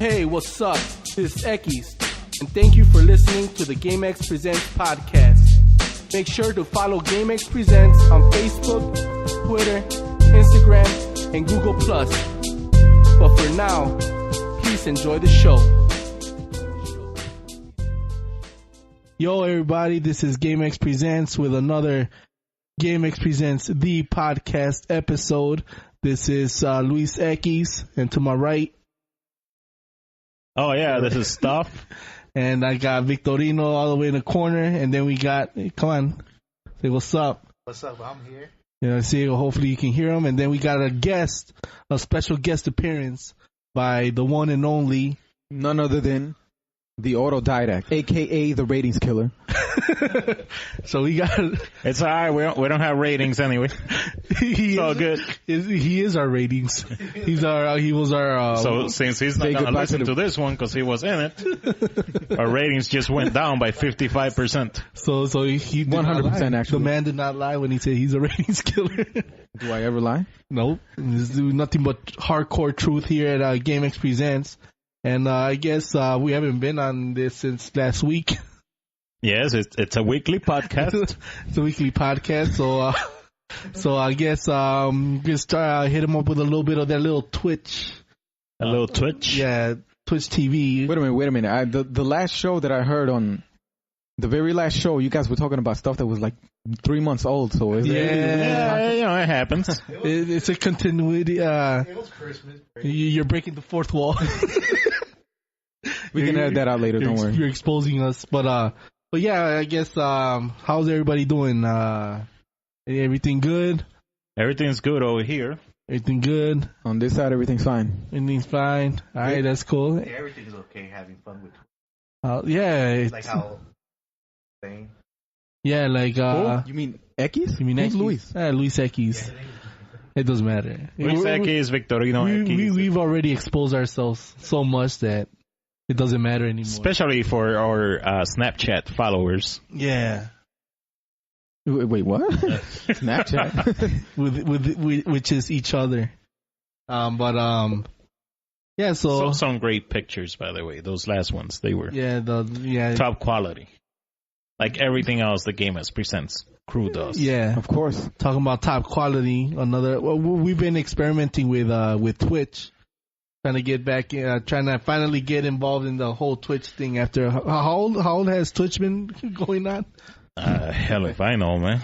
Hey, what's up? This is Ekis, and thank you for listening to the GameXPresents podcast. Make sure to follow GameXPresents on Facebook, Twitter, Instagram, and Google+. But for now, please enjoy the show. Yo, everybody, this is GameXPresents with another GameXPresents The Podcast episode. This is Luis Ekis, and to my right... Oh, yeah, this is Stuff. And I got Victorino all the way in the corner, and then we got... Come on, say what's up. What's up? I'm here. You know, see, hopefully you can hear him. And then we got a special guest appearance by the one and only... None other than the Autodidact, a.k.a. the ratings killer. So we got... It's all right. We don't have ratings anyway. It's all good. He is our ratings. He was our... So since he's not going to listen to this one because he was in it, our ratings just went down by 55%. So he 100% actually. The man did not lie when he said he's a ratings killer. Do I ever lie? Nope. This is nothing but hardcore truth here at GameXPresents. And I guess we haven't been on this since last week. Yes, it's a weekly podcast. It's a weekly podcast. So I guess just hit him up with a little bit of that little Twitch. A little Twitch? Yeah, Twitch TV. Wait a minute. The last show that I heard on, the very last show, you guys were talking about stuff that was like 3 months old. So is yeah, you know, it happens. It's a continuity. It was Christmas. You're breaking the fourth wall. We can edit that out later. Don't worry. You're exposing us, but yeah, I guess how's everybody doing? Everything good? Everything's good over here. Everything good? On this side, everything's fine. Everything's fine. All right, that's cool. Yeah, everything's okay. Having fun with. Yeah, It's like how. Thing. Yeah, like You mean Ekis? You mean Who's Ekis? Luis? Luis Ekis. It doesn't matter. Luis Ekis, Victorino Ekis. We've already exposed ourselves so much that it doesn't matter anymore. Especially for our Snapchat followers. Yeah. Wait, what? Snapchat? Which is each other. Yeah, so some great pictures, by the way. Those last ones, they were top quality. Like everything else the GameXPresents crew does. Yeah, of course. Talking about top quality, we've been experimenting with Twitch, trying to get back, trying to finally get involved in the whole Twitch thing. After how old has Twitch been going on? Hell if I know, man.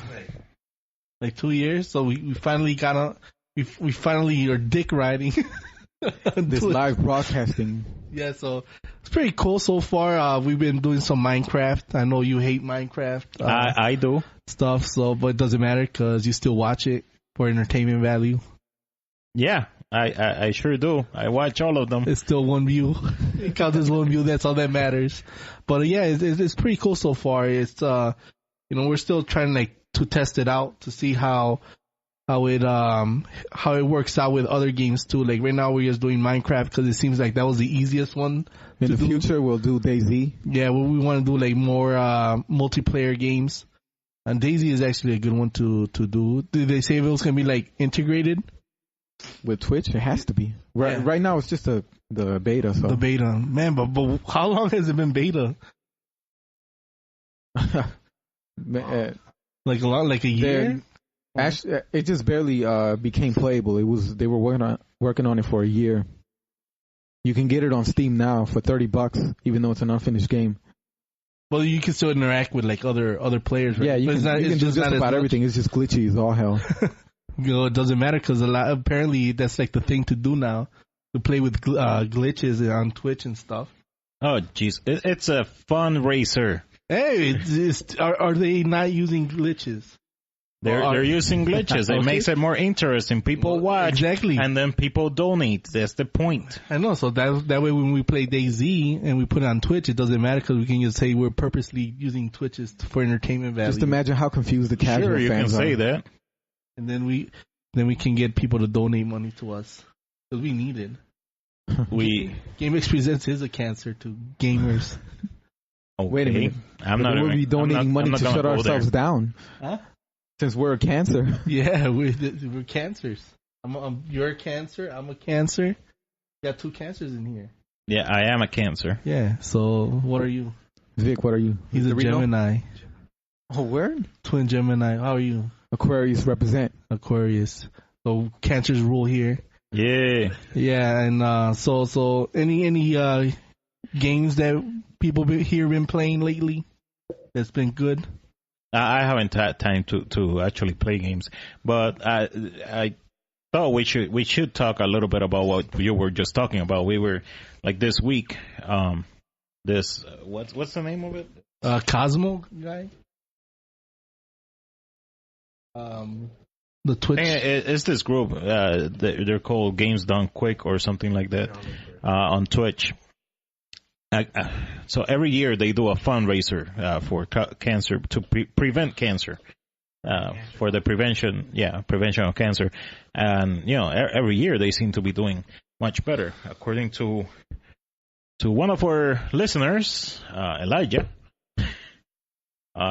Like 2 years. So we finally got on. We finally are dick riding. This live broadcasting. Yeah, so it's pretty cool so far. We've been doing some Minecraft. I know you hate Minecraft. I do. Stuff, but it doesn't matter because you still watch it for entertainment value. Yeah, I sure do. I watch all of them. It's still one view. It counts as one view. That's all that matters. But yeah, it's pretty cool so far. It's we're still trying to test it out to see how it works out with other games too. Like right now we're just doing Minecraft because it seems like that was the easiest one. In the future we'll do DayZ. Yeah, we want to do like more multiplayer games. And DayZ is actually a good one to do. Did they say it was gonna be like integrated with Twitch? It has to be. Right now it's just the beta. So the beta, man. But how long has it been beta? Like a year. Actually, it just barely became playable. They were working on it for a year. You can get it on Steam now for $30, even though it's an unfinished game. Well, you can still interact with like other players, right? Yeah, you can do just about everything. It's just glitchy as all hell. It doesn't matter because apparently that's like the thing to do now, to play with glitches on Twitch and stuff. Oh, jeez, it's a fun racer. Hey, are they not using glitches? They're using glitches. It makes it more interesting. People watch, exactly, and then people donate. That's the point. I know. So that way, when we play DayZ and we put it on Twitch, it doesn't matter because we can just say we're purposely using Twitches for entertainment value. Just imagine how confused the casual fans are. Sure, you can say that. And then we can get people to donate money to us because we need it. GameXPresents is a cancer to gamers. Okay. Wait a minute. We'll be donating money to shut ourselves down. Huh? Since we're a cancer. Yeah, we're cancers. You're a cancer. I'm a cancer. Got two cancers in here. Yeah, I am a Cancer. Yeah. So what are you? Vic, what are you? He's a Gemini. Oh, word? Twin Gemini. How are you? Aquarius represent. Aquarius. So Cancers rule here. Yeah. Yeah, and so any games that people here been playing lately that's been good? I haven't had time to actually play games, but I thought we should talk a little bit about what you were just talking about. We were like this week, this what's the name of it? Cosmo guy. The Twitch. It's this group. They're called Games Done Quick or something like that on Twitch. So every year they do a fundraiser for cancer to prevent cancer, for the prevention of cancer, and every year they seem to be doing much better, according to one of our listeners, Elijah.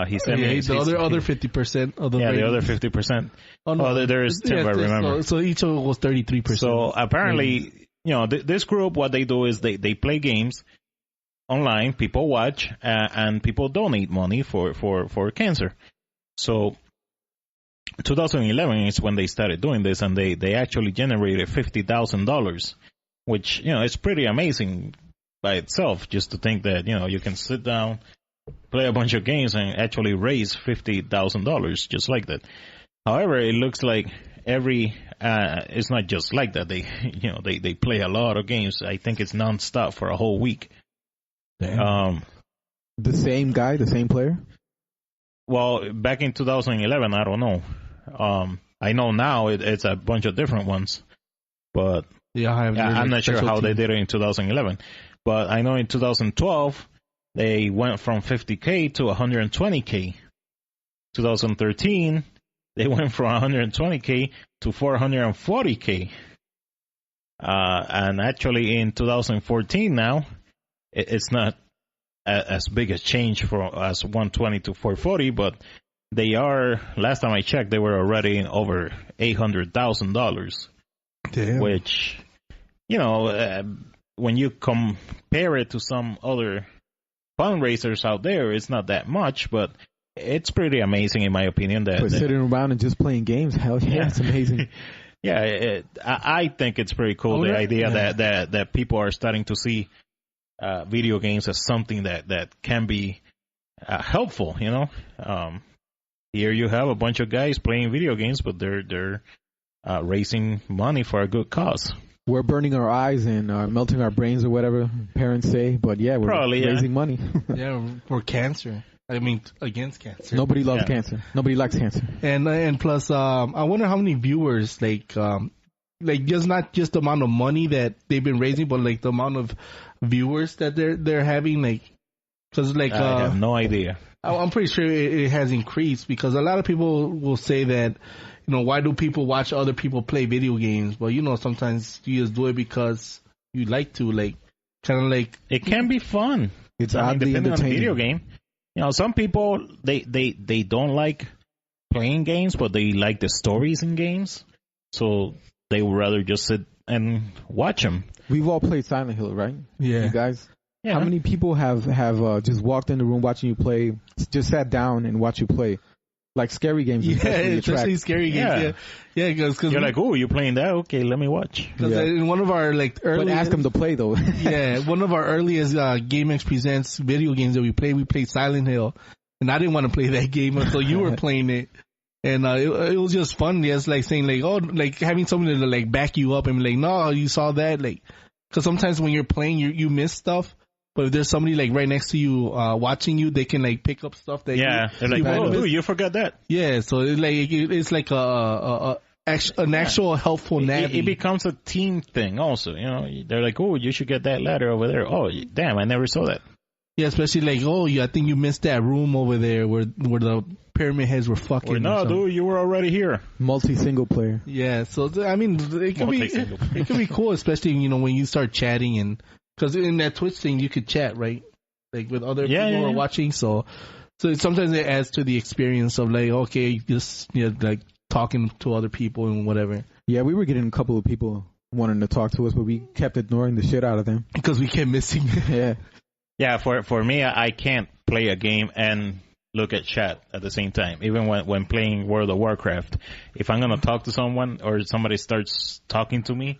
He sent me the other 50% of the the other 50%. Oh no, there's Tim. I remember. So each of it was 33%. So apparently, this group, what they do is they play games online. People watch and people donate money for cancer. So 2011 is when they started doing this, and they actually generated $50,000, which is pretty amazing by itself. Just to think that you can sit down, play a bunch of games, and actually raise $50,000 just like that. However, it looks like it's not just like that. They play a lot of games. I think it's nonstop for a whole week. Damn. The same guy, the same player? Well, back in 2011, I don't know. I know now it's a bunch of different ones, but I'm not sure how they did it in 2011. But I know in 2012 they went from 50K to 120K. 2013 they went from 120K to 440K. And actually in 2014 now, it's not as big a change as 120 to 440, but they are, last time I checked, they were already over $800,000. Damn. Which, when you compare it to some other fundraisers out there, it's not that much, but it's pretty amazing in my opinion. But sitting around and just playing games, hell yeah, it's amazing. Yeah, I think it's pretty cool, the idea that people are starting to see video games as something that can be helpful. Here you have a bunch of guys playing video games, but they're raising money for a good cause. We're burning our eyes and melting our brains or whatever parents say, but yeah, we're raising money. Yeah, for cancer. I mean, against cancer. Nobody loves cancer. Nobody likes cancer. And plus, I wonder how many viewers, just not just the amount of money that they've been raising, but the amount of viewers that they're having, because I have no idea. I'm pretty sure it has increased, because a lot of people will say that, why do people watch other people play video games? Well, sometimes you just do it because you like to, it can be fun. It's oddly depending on the entertaining. video game. Some people they don't like playing games, but they like the stories in games, so they would rather just sit and watch them. We've all played Silent Hill, right? Yeah, you guys. Yeah. How many people have just walked in the room watching you play, just sat down and watch you play? Like scary games. Especially scary games. Yeah, because you're like, oh, you're playing that? Okay, let me watch. Because in one of our early, but ask them to play though. Yeah, one of our earliest GameXPresents video games that we played Silent Hill, and I didn't want to play that game until you were playing it, and it was just fun. Just saying having somebody to back you up and be like, no, you saw that, because sometimes when you're playing, you miss stuff. But if there's somebody right next to you watching you, they can pick up stuff that they're like, oh, dude, you forgot that. Yeah, so it's like an actual helpful navy. It becomes a team thing also. They're like, oh, you should get that ladder over there. Oh, damn, I never saw that. Yeah, especially I think you missed that room over there where the pyramid heads were fucking. Or no, dude, you were already here. Multi-single player. Yeah, so I mean, it could be cool, especially when you start chatting and. Because in that Twitch thing, you could chat, right? With other people who are watching. So sometimes it adds to the experience of okay, just talking to other people and whatever. Yeah, we were getting a couple of people wanting to talk to us, but we kept ignoring the shit out of them. Because we kept missing. Yeah. Yeah, for me, I can't play a game and look at chat at the same time. Even when playing World of Warcraft, if I'm gonna talk to someone or somebody starts talking to me,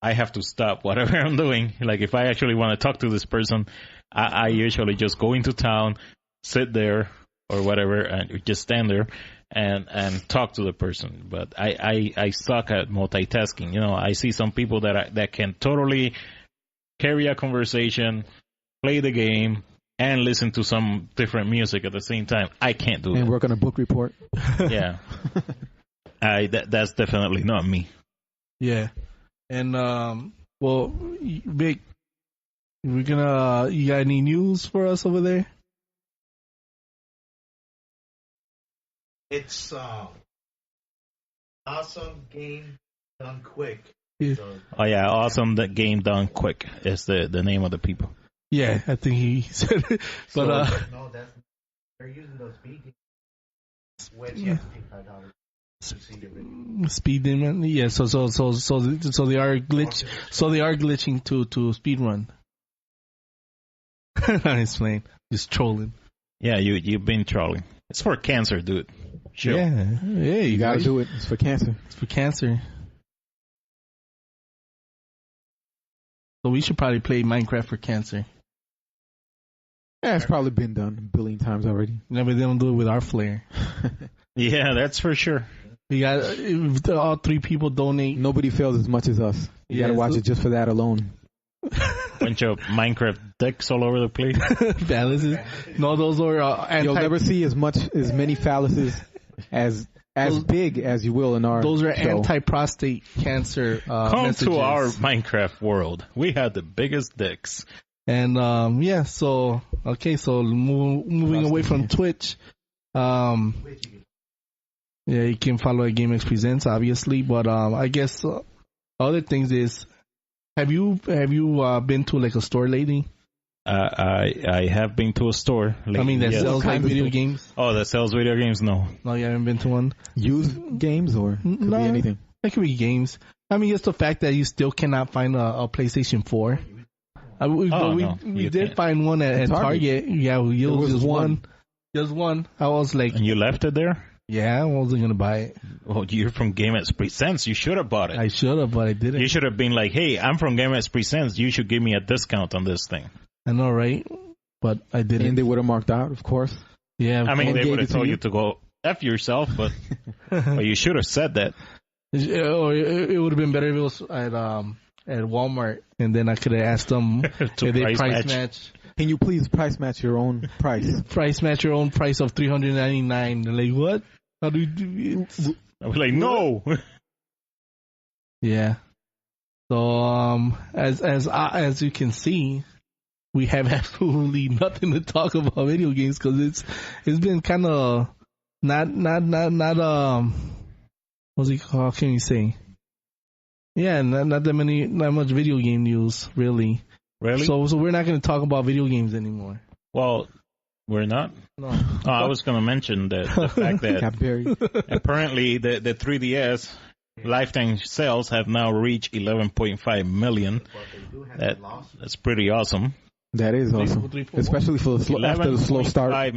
I have to stop whatever I'm doing. Like if I actually want to talk to this person, I usually just go into town, sit there or whatever, and just stand there and talk to the person. But I suck at multitasking. You know, I see some people that can totally carry a conversation, play the game, and listen to some different music at the same time. I can't do that. And work on a book report. Yeah. That's definitely not me. Yeah. And, well, Vic, you got any news for us over there? It's awesome game done quick. Yeah. So, Oh yeah, awesome. That game done quick is the name of the people. Yeah, I think he said it. But, no, they're using those speed games. Which you have to pay $5 to see the video. speed demon. Yeah, so they are glitching to speed run. It's playing, just trolling. Yeah, you've been trolling. It's for cancer, dude. Sure. Yeah, You gotta do it. It's for cancer. It's for cancer. So we should probably play Minecraft for cancer. Yeah, it's probably been done a billion times already. No, but they don't do it with our flair. Yeah, that's for sure. We got if all 3 people donate. Nobody fails as much as us. You gotta watch it just for that alone. Bunch of Minecraft dicks all over the place. Phalluses. No, those are You'll never see as many phalluses as big as you will in our Those are show. anti-prostate cancer Come messages. to our Minecraft world. We have the biggest dicks. And yeah, so okay, so moving away from Twitch, yeah, you can follow at GameXPresents, obviously, but I guess other things is, have you been to like a store lately? I have been to a store lately. I mean, that yes. sells like video games. Oh, that sells video games? No. No, you haven't been to one. Used games or could No. be anything. It could be games. I mean, just the fact that you still cannot find a PlayStation 4. We you did can't. find one at Target. Yeah, it was just one. Just one. I was like, And you left it there? yeah, I wasn't gonna buy it. Oh, you're from GameXPresents. You should have bought it. I should have, but I didn't. You should have been like, hey, I'm from GameXPresents. You should give me a discount on this thing. I know, right? But I didn't. And they would have marked out, of course. Yeah, I mean, And they gave would have it to told you? you to go F yourself, but you should have said that. Or it would have been better if it was at Walmart, and then I could have asked them if To they price match. Can you please price match your own price? Price match your own price of $399. They're like, what? How do you do it? I was like, no. Yeah. So as you can see, we have absolutely nothing to talk about video games because it's been kind of not what's it called? How can you say? Yeah, not much video game news really. Really? So we're not going to talk about video games anymore. Well, we're not. No. Oh, I was going to mention the fact that Got buried. apparently the 3DS lifetime sales have now reached 11.5 million. But they do have a loss. That's pretty awesome. That is awesome. 3.1. Especially for after the slow start. $11.5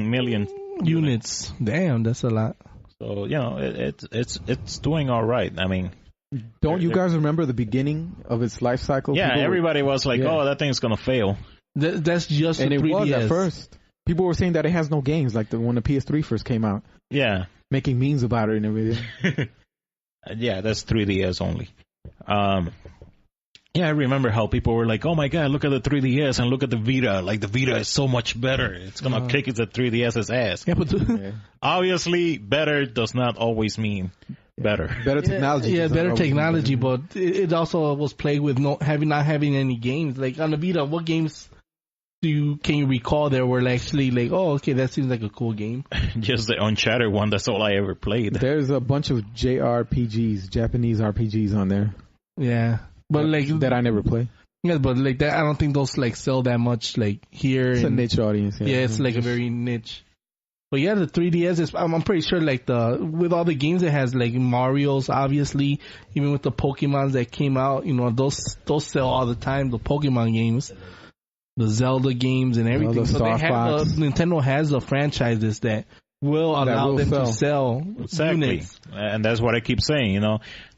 million Units. Damn, that's a lot. So, you know, it's doing all right. I mean, Don't you guys remember the beginning of its life cycle? yeah, People were- everybody was like, Yeah. oh, that thing's going to fail. That's just and the it 3DS. was at first. People were saying that it has no games, like when the PS3 first came out, Yeah. making memes about it and everything. Yeah, that's 3DS only. Yeah, I remember how people were like, oh my god, look at the 3DS and look at the Vita. Like, the Vita is so much better. It's going to kick the 3DS's ass. Yeah, but Yeah. Obviously, better does not always mean better. Better technology. Yeah, doesn't better always mean technology, better. but it also was plagued with not having any games. Like on the Vita, what games can you recall there were actually like, oh, okay, that seems like a cool game? Just the Uncharted one, that's all I ever played. There's a bunch of JRPGs, Japanese RPGs on there. Yeah, but like that I never play. yeah, but like that, I don't think those like sell that much like here. It's a and- niche audience. Yeah, it's like a very niche. But yeah, the 3DS is, I'm pretty sure like with all the games it has, like Mario's obviously, even with the Pokemons that came out, those sell all the time, the Pokemon games, the Zelda games and everything. So Nintendo has the franchises that will allow them to sell units. And that's what I keep saying,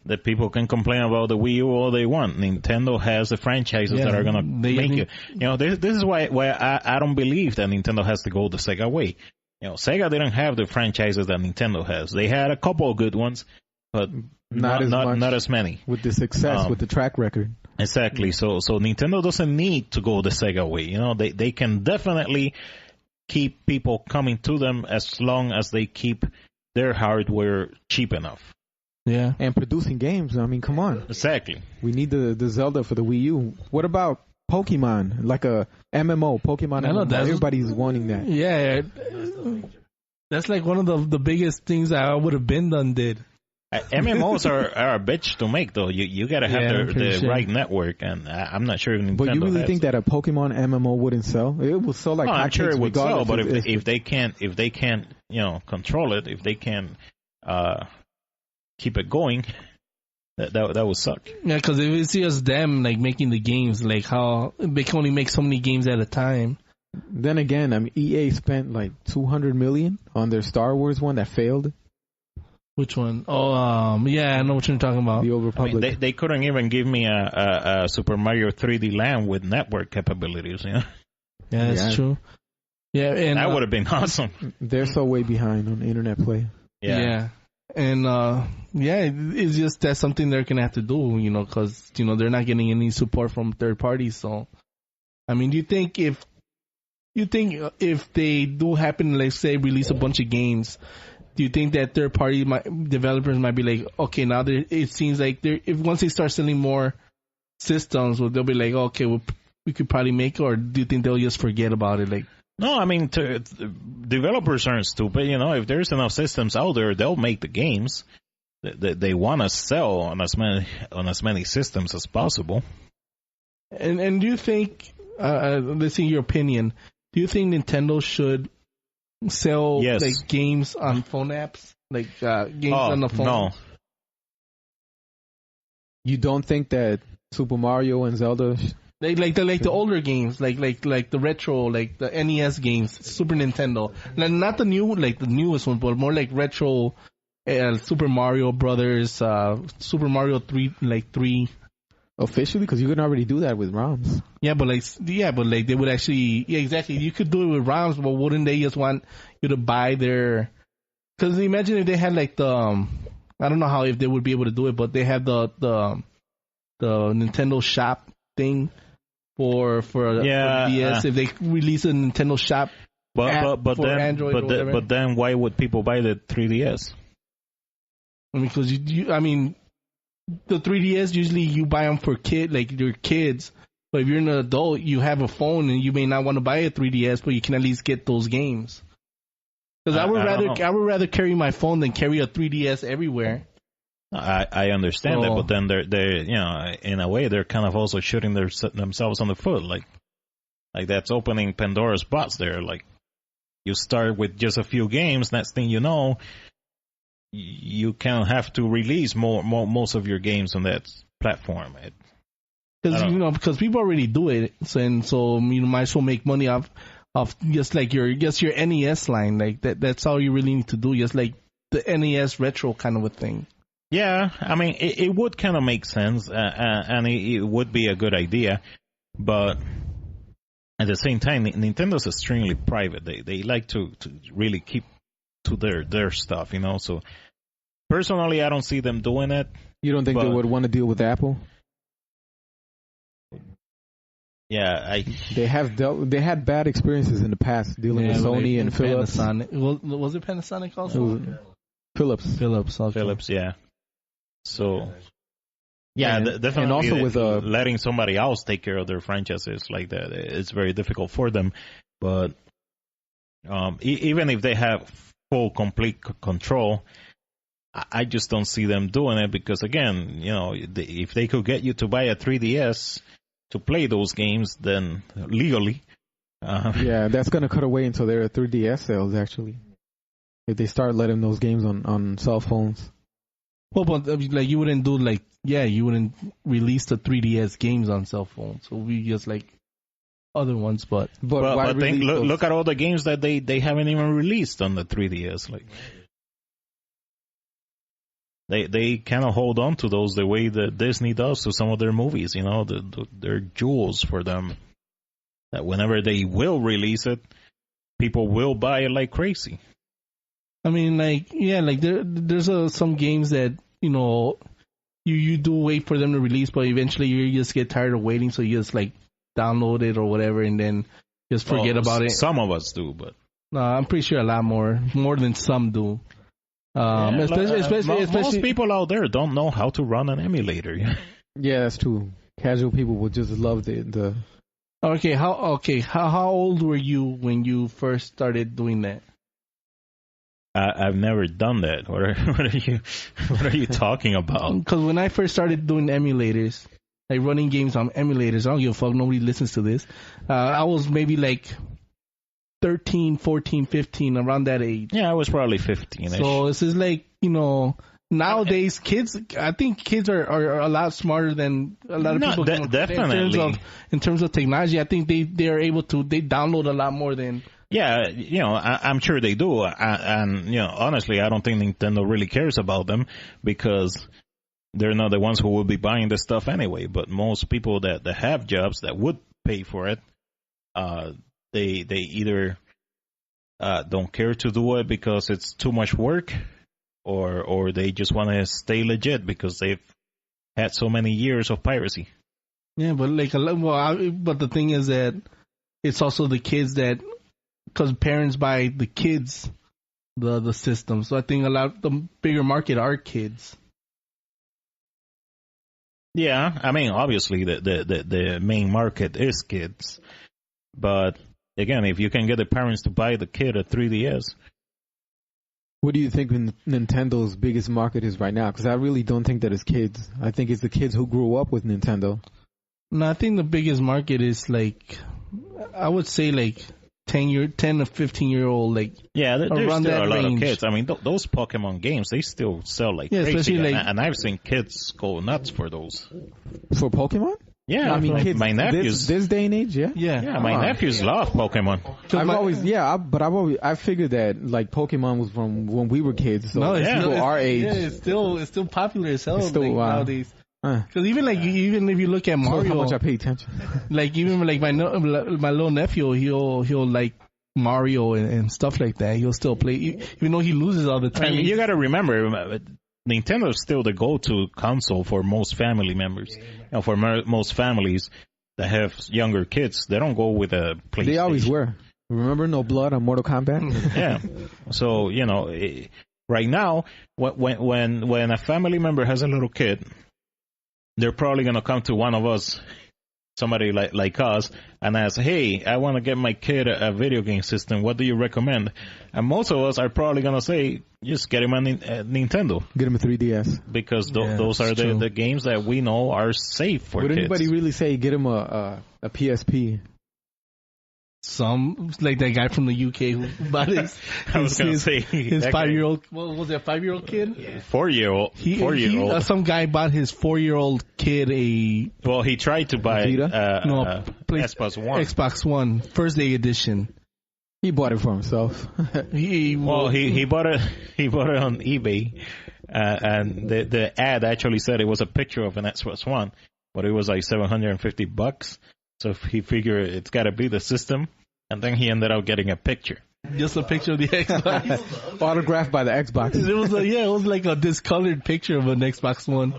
that people can complain about the Wii U all they want. Nintendo has the franchises that are going to make it. This is why I don't believe that Nintendo has to go the Sega way. Sega didn't have the franchises that Nintendo has. They had a couple of good ones, but not as many. With the success, with the track record. Exactly. So Nintendo doesn't need to go the Sega way. They can definitely keep people coming to them as long as they keep their hardware cheap enough. Yeah. And producing games. I mean, come on. Exactly. We need the Zelda for the Wii U. What about Pokemon? Like a MMO, Pokemon MMO. Everybody's wanting that. Yeah. That's like one of the biggest things I would have been did. MMOs are a bitch to make, though. You gotta have the right network, and I'm not sure if Nintendo. But you really think that a Pokemon MMO wouldn't sell? It would sell like. No, I'm sure it would sell, but if they can't control it, if they can't keep it going, that would suck. Yeah, because if it's just them like making the games, like how they can only make so many games at a time. Then again, I mean, EA spent like $200 million on their Star Wars one that failed. Which one? Oh, yeah, I know what you're talking about. The Old Republic. I mean, they couldn't even give me a Super Mario 3D Land with network capabilities. Yeah, that's true. Yeah, and that would have been awesome. They're so way behind on internet play. Yeah. And it's just that's something they're gonna have to do, because they're not getting any support from third parties. So, I mean, do you think if they do happen, let's say, release a bunch of games, do you think that third party developers might be like, okay, now it seems like if once they start selling more systems, they'll be like, okay, we could probably make it, or do you think they'll just forget about it? Like, no, I mean, developers aren't stupid. If there's enough systems out there, they'll make the games. They want to sell on as many systems as possible. And do you think, let's see your opinion, do you think Nintendo should sell like games on phone apps, like games on the phone? No. You don't think that Super Mario and Zelda, like the older games, like the retro, like the NES games, Super Nintendo, not the newest one, but more like retro, Super Mario Brothers, Super Mario 3. Officially, because you can already do that with ROMs. Yeah, but they would actually, exactly. You could do it with ROMs, but wouldn't they just want you to buy their? Because imagine if they had like the, I don't know how if they would be able to do it, but they have the Nintendo Shop thing for DS. If they release a Nintendo Shop, but then Android, but then why would people buy the 3DS? Because the 3DS, usually you buy them for your kids. But if you're an adult, you have a phone and you may not want to buy a 3DS, but you can at least get those games. Because I would rather carry my phone than carry a 3DS everywhere. I understand that, but then they're in a way they're kind of also shooting themselves on the foot. Like that's opening Pandora's box there. Like you start with just a few games, next thing you know, you can have to release most of your games on that platform. Because people already do it, so you might as well make money off just your NES line. Like that's all you really need to do, just like the NES retro kind of a thing. Yeah, I mean it would kind of make sense, and it would be a good idea, but at the same time, Nintendo's extremely private. They like to really keep to their stuff, so personally I don't see them doing it. You don't think they would want to deal with Apple? Yeah, they had bad experiences in the past dealing with Sony and Philips. Was it Panasonic also? Philips. Okay. Philips, yeah. So definitely, and also with letting somebody else take care of their franchises like that, it's very difficult for them. But even if they have full, complete control, I just don't see them doing it because, again, if they could get you to buy a 3DS to play those games, then legally. That's going to cut away until there are 3DS sales, actually. if they start letting those games on cell phones. Well, but like you wouldn't release the 3DS games on cell phones. So we just like other ones, but But look at all the games that they haven't even released on the 3DS. Like they kind of hold on to those the way that Disney does to some of their movies. You know, they're jewels for them. That whenever they will release it, people will buy it like crazy. I mean, like there's some games that you do wait for them to release, but eventually you just get tired of waiting, so you just like download it or whatever, and then just forget about it. Some of us do, but no, I'm pretty sure a lot more than some do. Especially most people out there don't know how to run an emulator. Yeah, that's true. Casual people would just love the. How old were you when you first started doing that? I've never done that. What are you talking about? Because when I first started doing emulators, like running games on emulators, I don't give a fuck. Nobody listens to this. I was maybe like 13, 14, 15, around that age. Yeah, I was probably 15-ish. So this is like, nowadays kids, I think kids are a lot smarter than a lot of people. Definitely. In terms of technology, I think they are able to, they download a lot more than. Yeah, I'm sure they do. And honestly, I don't think Nintendo really cares about them because they're not the ones who will be buying this stuff anyway. But most people that have jobs that would pay for it, they either don't care to do it because it's too much work, or they just want to stay legit because they've had so many years of piracy. Yeah, but but the thing is that it's also the kids that, because parents buy the kids the system, so I think the bigger market are kids. Yeah, I mean, obviously the main market is kids, but again, if you can get the parents to buy the kid a 3DS. What do you think Nintendo's biggest market is right now? Because I really don't think that it's kids. I think it's the kids who grew up with Nintendo. No, I think the biggest market is like, I would say like 10 to 15-year-old, like, yeah, there's around still that a lot range. of kids. I mean, those Pokemon games, they still sell like crazy, especially and I've seen kids go nuts for those. For Pokemon? Yeah, I mean, kids, my nephews. This day and age, yeah. Yeah, my nephews love Pokemon. I figured that like Pokemon was from when we were kids. So it's people our age. Yeah, it's still popular as hell nowadays. Because even if you look at Mario, how much I pay attention. Like even like my little nephew, he'll like Mario and stuff like that. He'll still play, even though he loses all the time. I mean, you got to remember, Nintendo is still the go-to console for most family members. For most families that have younger kids, they don't go with a PlayStation. They always were. Remember, no blood on Mortal Kombat. Yeah. So right now, when a family member has a little kid, they're probably gonna come to one of us, somebody like us, and ask, "Hey, I want to get my kid a video game system. What do you recommend?" And most of us are probably gonna say, "Just get him a Nintendo. Get him a 3DS." Because those are the games that we know are safe for kids. Would anybody really say get him a PSP? Some, like that guy from the UK who bought his 5-year-old, what was it, a 5-year-old kid? Yeah. 4-year-old. Some guy bought his 4-year-old kid he tried to buy Xbox One, first day edition. He bought it for himself. he bought it on eBay, and the ad actually said it was a picture of an Xbox One, but it was like $750. So he figured it's got to be the system, and then he ended up getting a picture. Just a picture of the Xbox. Autographed by the Xbox. It was like a discolored picture of an Xbox One.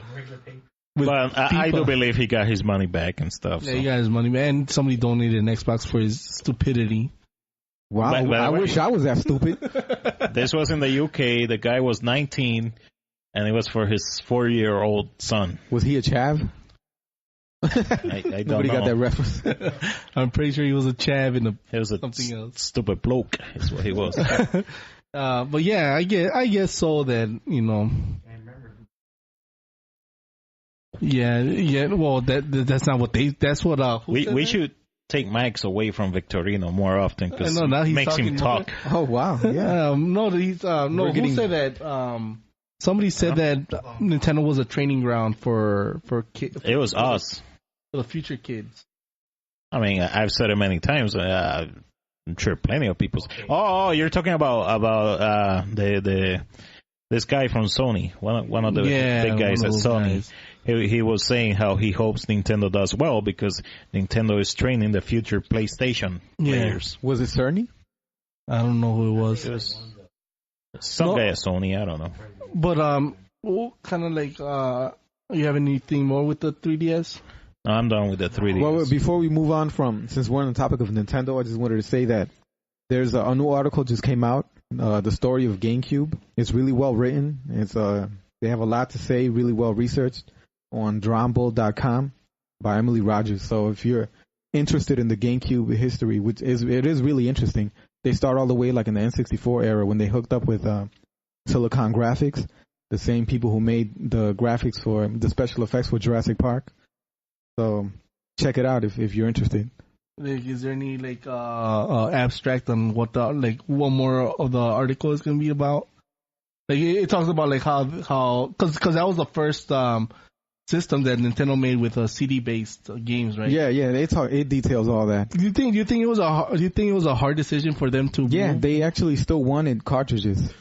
But I do believe he got his money back and stuff. Yeah, he got his money back, and somebody donated an Xbox for his stupidity. Wow, I wish I was that stupid. This was in the UK. The guy was 19, and it was for his 4-year-old son. Was he a chav? I don't Nobody know. got that reference. I'm pretty sure he was a chav in he was something else. Stupid bloke is what he was. But yeah, I guess so that, Yeah. Well, that's not what that's what. We should take Max away from Victorino more often because now it he's makes him talking talk. Oh wow, yeah. Who said that? Somebody said that Nintendo was a training ground for kids. It was us. For the future kids. I mean, I've said it many times. I'm sure plenty of people. Oh, you're talking about this guy from Sony, one of the big guys at Sony. He was saying how he hopes Nintendo does well because Nintendo is training the future PlayStation players. Was it Cerny? I don't know who it was. It was some guy at Sony. I don't know. But kind of like, you have anything more with the 3DS? No, I'm done with the 3DS. Well, before we move on since we're on the topic of Nintendo, I just wanted to say that there's a new article just came out. The story of GameCube. It's really well written. They have a lot to say, really well researched on Dromble.com by Emily Rogers. So if you're interested in the GameCube history, it is really interesting. They start all the way like in the N64 era when they hooked up with Silicon Graphics, the same people who made the graphics for the special effects for Jurassic Park. So check it out if you're interested. Like, is there any abstract on what more of the article is going to be about? Like it talks about like how because that was the first system that Nintendo made with CD based games, right? Yeah. It details all that. Do you think it was a hard decision for them to? Yeah, they actually still wanted cartridges.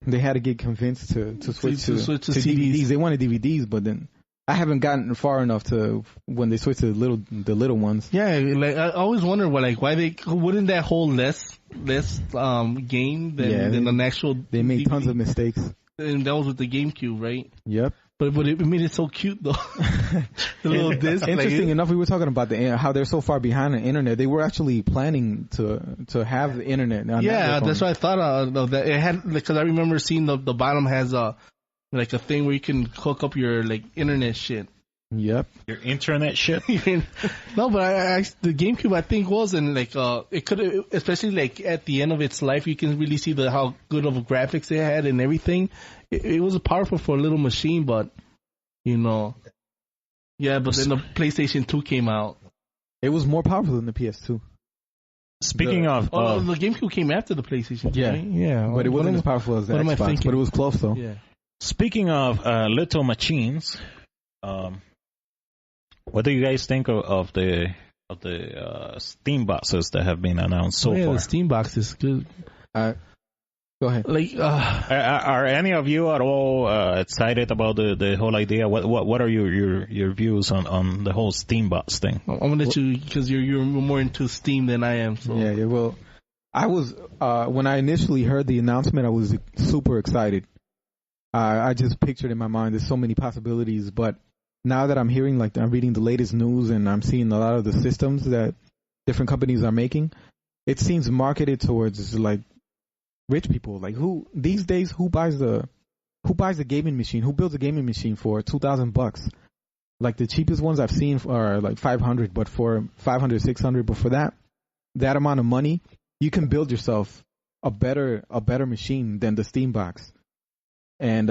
They had to get convinced to switch to CDs. They wanted DVDs, but then I haven't gotten far enough to when they switched to the little ones. Yeah, like I always wonder why they wouldn't that hold less game than an actual. They made DVD? tons of mistakes, and that was with the GameCube, right? Yep. But it made it so cute though. The little disc. Interesting enough, we were talking about how they're so far behind the internet. They were actually planning to have the internet. Yeah, that's what I thought. That it had because I remember seeing the bottom has a thing where you can hook up your internet shit. Yep. Your internet shit. No, but the GameCube I think was and it could especially at the end of its life you can really see how good of graphics it had and everything. It was powerful for a little machine, but yeah. But then the PlayStation 2 came out. It was more powerful than the PS2. Speaking of, the GameCube came after the PlayStation 2. Yeah, right? Yeah. But it wasn't as powerful as the Xbox. But it was close though. Yeah. Speaking of little machines, what do you guys think of the Steam boxes that have been announced so far? The Steam box is good. Go ahead. Are any of you at all excited about the whole idea? What are your views on the whole Steam box thing? I'm gonna let you because you're more into Steam than I am. So. Yeah. Well, I was when I initially heard the announcement, I was super excited. I just pictured in my mind there's so many possibilities, but now that I'm hearing I'm reading the latest news and I'm seeing a lot of the systems that different companies are making, it seems marketed towards rich people. Who these days who buys a gaming machine? Who builds a gaming machine for $2,000? The cheapest ones I've seen are $500, but for $500, $600, but for that amount of money, you can build yourself a better machine than the Steam box. And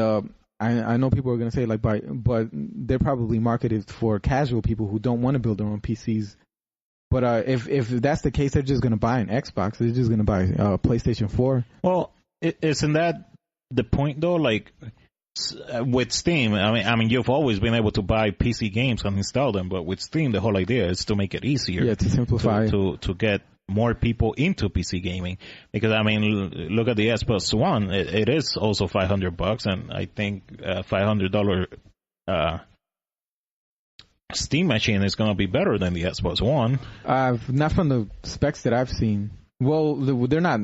I know people are gonna say but they're probably marketed for casual people who don't want to build their own PCs. But if that's the case, they're just going to buy an Xbox. They're just going to buy a PlayStation 4. Well, isn't that the point, though? With Steam, I mean, you've always been able to buy PC games and install them, but with Steam, the whole idea is to make it easier. Yeah, to simplify. To get more people into PC gaming. Because, I mean, look at the Xbox One. It is also $500, and I think $500 Steam machine is going to be better than the Xbox One. Not from the specs that I've seen. Well, they're not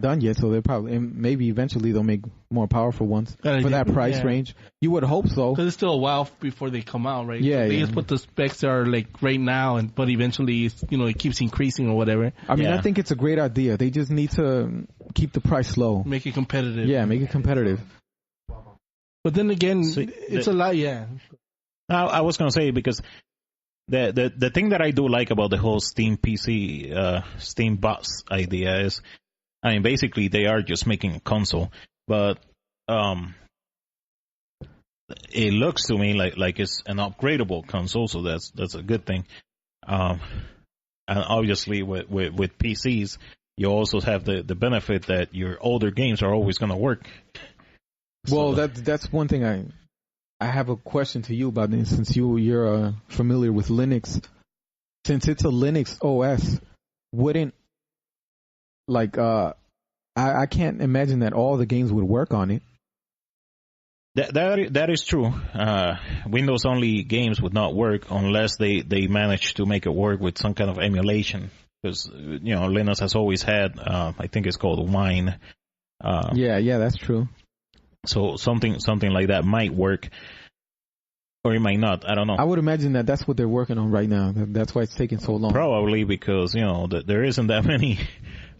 done yet, so maybe eventually they'll make more powerful ones for that price range. You would hope so. Because it's still a while before they come out, right? Yeah, so they just put the specs that are right now, but eventually it keeps increasing or whatever. I mean, I think it's a great idea. They just need to keep the price low, make it competitive. Yeah, make it competitive. But then again, it's a lot. Yeah. I was going to say, because the thing that I do like about the whole Steam PC, Steam box idea is, I mean, basically they are just making a console, but it looks to me like it's an upgradable console, so that's a good thing. And obviously, with PCs, you also have the benefit that your older games are always going to work. Well, that's one thing I have a question to you about this, since you're familiar with Linux. Since it's a Linux OS, wouldn't I can't imagine that all the games would work on it. That is true. Windows only games would not work unless they manage to make it work with some kind of emulation. Because Linux has always had, I think it's called Wine. Yeah, that's true. So something like that might work, or it might not. I don't know. I would imagine that's what they're working on right now. That's why it's taking so long. Probably because there isn't that many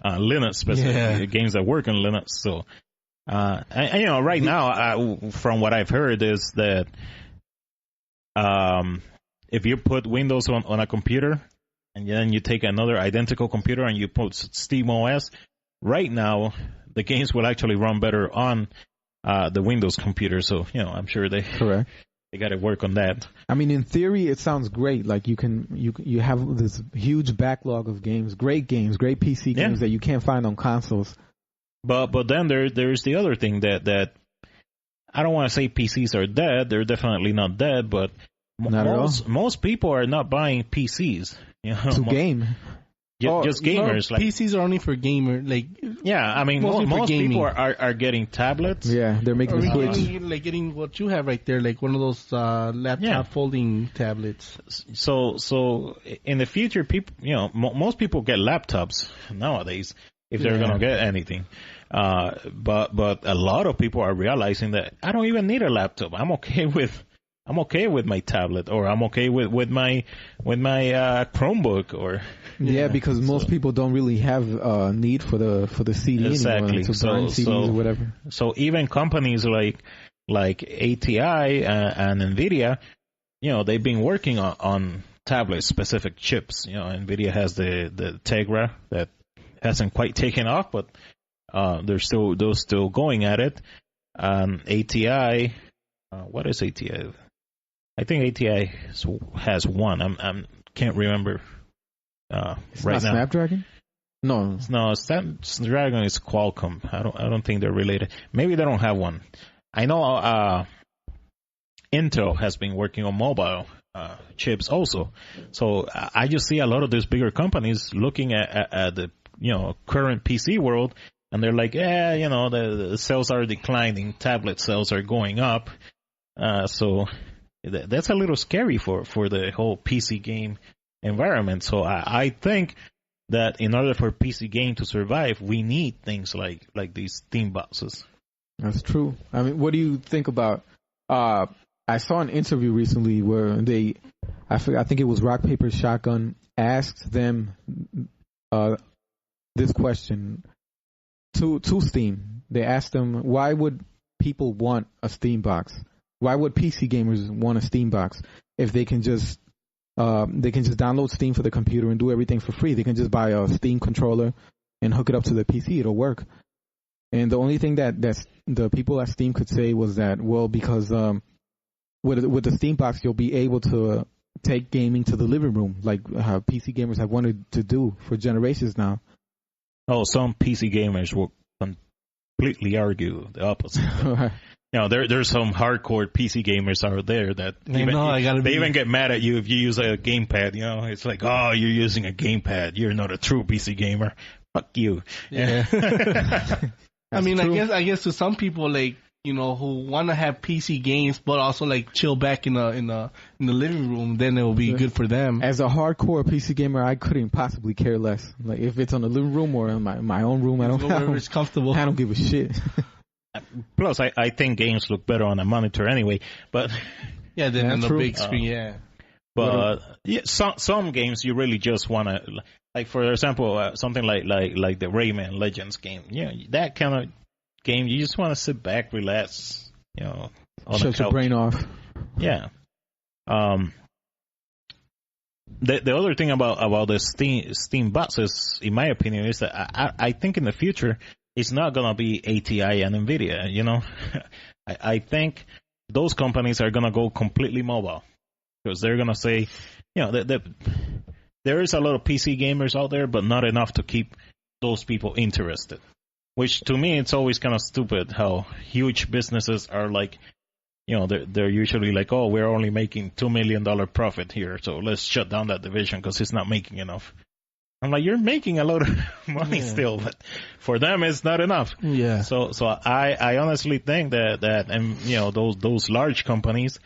Linux specific games that work on Linux. So. Right now, from what I've heard is that if you put Windows on a computer and then you take another identical computer and you put SteamOS, right now the games will actually run better on the Windows computer. So I'm sure they got to work on that. I mean, in theory, it sounds great. Like you have this huge backlog of games, great PC games that you can't find on consoles. But then there's the other thing that I don't want to say PCs are dead. They're definitely not dead, but most people are not buying PCs. To game. Just gamers. PCs are only for gamers. I mean, most people are getting tablets. Yeah, they're making the switch. Getting what you have right there, like one of those laptop folding tablets. So in the future, people, most people get laptops nowadays if they're gonna get anything. But a lot of people are realizing that I don't even need a laptop. I'm okay with my tablet, or I'm okay with my Chromebook, or because most people don't really have need for the CD exactly anymore, to burn CDs or whatever. So even companies like ATI and Nvidia, they've been working on tablet specific chips. Nvidia has the Tegra that hasn't quite taken off, but they're still going at it. ATI, what is ATI? I think ATI has one. I can't remember it's right not now. Snapdragon? No, Snapdragon is Qualcomm. I don't think they're related. Maybe they don't have one. I know Intel has been working on mobile chips also. So I just see a lot of these bigger companies looking at the current PC world, and they're like, the sales are declining, tablet sales are going up. So that's a little scary for the whole PC game environment. So I think that in order for PC game to survive, we need things like these Steam boxes. That's true. I mean, what do you think about? I saw an interview recently where I think it was Rock Paper Shotgun asked them this question to Steam. They asked them, why would people want a Steam box? Why would PC gamers want a Steam box if they can just download Steam for the computer and do everything for free? They can just buy a Steam controller and hook it up to the PC. It'll work. And the only thing that the people at Steam could say was that, well, because with the Steam box, you'll be able to take gaming to the living room, like how PC gamers have wanted to do for generations now. Oh, some PC gamers will completely argue the opposite. There's some hardcore PC gamers out there that they even get mad at you if you use a gamepad. It's like, oh, you're using a gamepad. You're not a true PC gamer. Fuck you. Yeah. I mean, true. I guess to some people, who want to have PC games but also chill back in the living room, then it will be good for them. As a hardcore PC gamer, I couldn't possibly care less. Like if it's on the living room or in my own room, it's comfortable. I don't give a shit. Plus, I think games look better on a monitor anyway. But then on the big screen, But some games you really just want to, like for example, something like the Rayman Legends game. That kind of game you just want to sit back, relax, on shut your brain off. Yeah. The other thing about the Steam boxes, in my opinion, is that I think in the future it's not gonna be ATI and Nvidia. I think those companies are gonna go completely mobile because they're gonna say, there is a lot of PC gamers out there, but not enough to keep those people interested. Which to me, it's always kind of stupid how huge businesses are like, you know, they're usually like, oh, we're only making $2 million profit here, so let's shut down that division because it's not making enough. I'm like, you're making a lot of money still, but for them it's not enough. Yeah. So I honestly think that and you know, those large companies,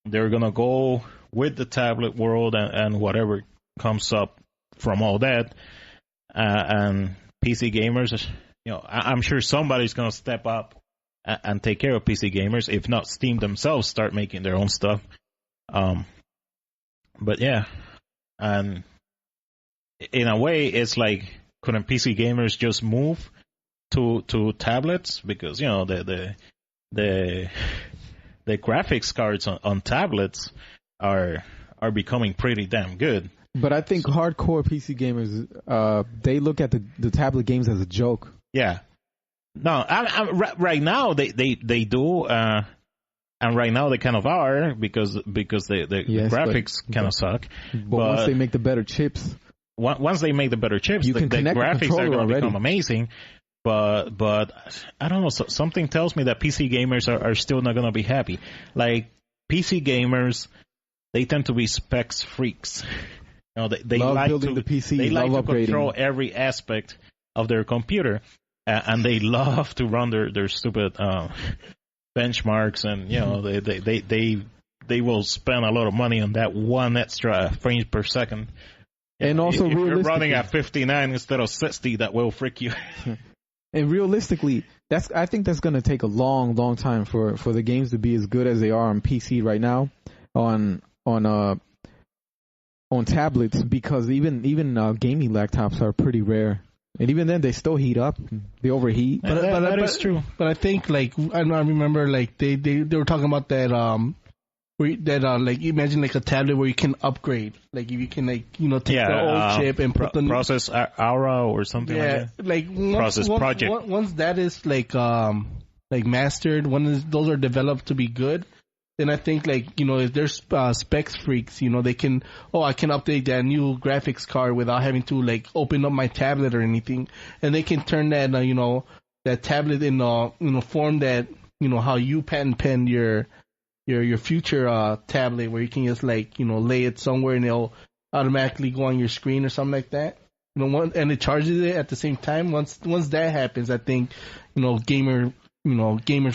they're gonna go with the tablet world and whatever comes up from all that, and PC gamers, you know, I'm sure somebody's gonna step up and take care of PC gamers. If not, Steam themselves start making their own stuff. But yeah, and in a way, it's like, couldn't PC gamers just move to tablets? Because, you know, the graphics cards on tablets are becoming pretty damn good. But I think hardcore PC gamers, they look at the tablet games as a joke. Yeah. No, right now they do, and right now they kind of are because the graphics kind of suck. But once they make the better chips, once they make the better chips, you the can connect graphics are going to become already. amazing. But I don't know. Something tells me that PC gamers are still not going to be happy. Like, PC gamers, they tend to be specs freaks. You know, they love like building to the PC, they like love to upgrading. control every aspect of their computer, and they love to run their stupid benchmarks, and you know, they will spend a lot of money on that one extra frames per second. And also, if you're running at 59 instead of 60, that will frick you. And realistically, I think that's going to take a long, long time for the games to be as good as they are on PC right now, on tablets, because even gaming laptops are pretty rare, and even then they still heat up, they overheat. But that is true. But I think, like, I remember, like, they were talking about that like, imagine like a tablet where you can upgrade, like if you can, like, you know, take the old chip and put the process Aura or something like that. Like once that is like mastered, those are developed to be good, then I think, like, you know, if there's specs freaks, you know, they can, I can update that new graphics card without having to, like, open up my tablet or anything, and they can turn that you know, that tablet in form that, you know, how you patent pen your future tablet, where you can just, like, you know, lay it somewhere and it'll automatically go on your screen or something like that. You know, and it charges it at the same time. Once that happens, I think, you know, gamers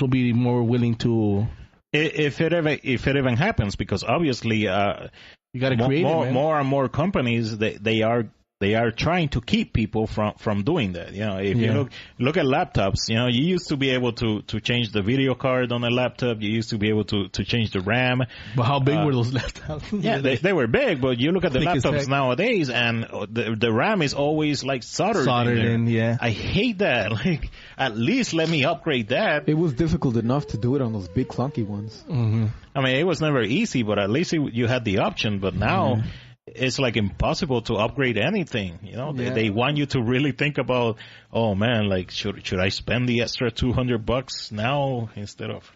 will be more willing to. If it even happens, because obviously you got to create more and more companies, they are trying to keep people from doing that. You know, if you look at laptops, you know, you used to be able to change the video card on a laptop. You used to be able to change the RAM. But how big were those laptops? Yeah, they were big, but you look at the laptops nowadays, and the RAM is always, like, soldered in. Yeah. I hate that. Like, at least let me upgrade that. It was difficult enough to do it on those big clunky ones. Mm-hmm. I mean, it was never easy, but at least you had the option. But now. Mm-hmm. It's like impossible to upgrade anything. You know, they want you to really think about, oh man, like, should I spend the extra $200 now instead of?